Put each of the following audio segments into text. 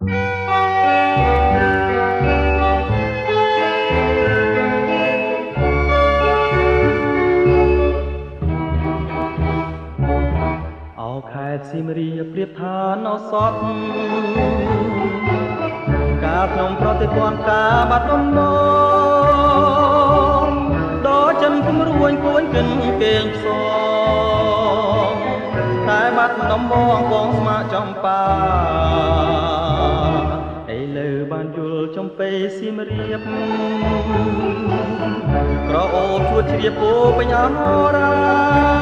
ខេត្តសៀមរាបប្រៀបថាណោសតការក្នុងប្រតិបត្តិការបាត់ដំណងដល់ចិនគំរួញគួញគិនគេងផ្សងតែបាត់ដំបងបងស្មាចំបាឥឡូវបានយល់ចំពេសៀមរាបក្រអូបជួចជ្រាបពោពេញអរា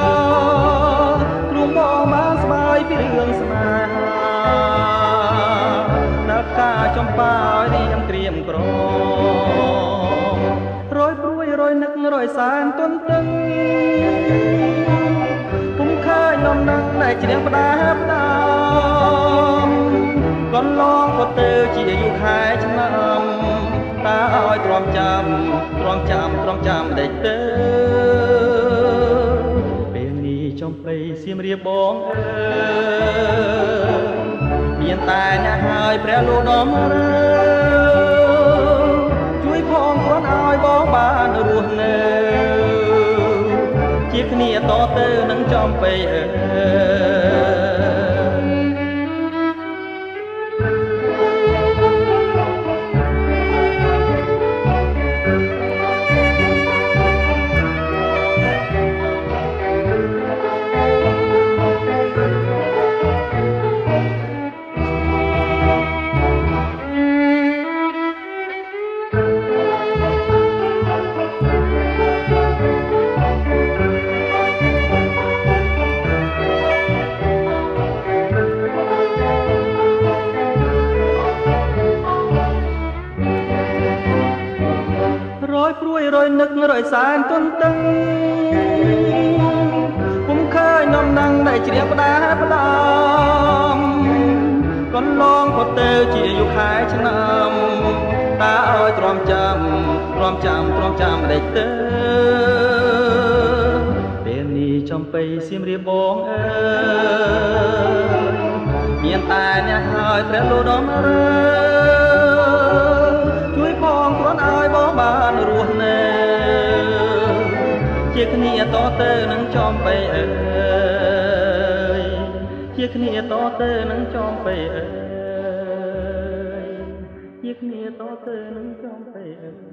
បងបានស្បាយពីរឿងស្នេហាដល់ការចំបារៀងត្រៀមក្ររយព្រួយរយនឹករយសែនទន្ទឹងពុំឃើញនំនឹងតែជ្រៀងផ្ដាផ្ដាំកន្លងក៏ទៅជាយូរខែឆ្នាំតើឲ្យទ្រាំចាំដេចទៅចំពេសៀមរាបបងអើយមានតែអ្នកហើយព្រះលោកដំរើជួយផងគាត់ឲ្យបងបានរស់នៅជាគ្នាតទៅនឹងចំពេអើព្រួយរយនឹករយសែនទន្ទឹងពុំឃើញនំនឹងដែលជ្រាបផ្ដាផ្ដាំកន្លងក៏ទៅជាយូរខែឆ្នាំតើឲ្យទ្រាំចាំដេចទៅពេលនេះចំពេសៀមរាបបងអើយមានតែអ្នកហើយព្រះលោកដំរើជួយផងគ្រាន់ឲ្យបងបានរស់នៅជាគ្នាតទៅនឹងចំពេអើយជាគ្នាតទៅនឹងចំពេអើយជាគ្នាតទៅនឹងចំពេអើយ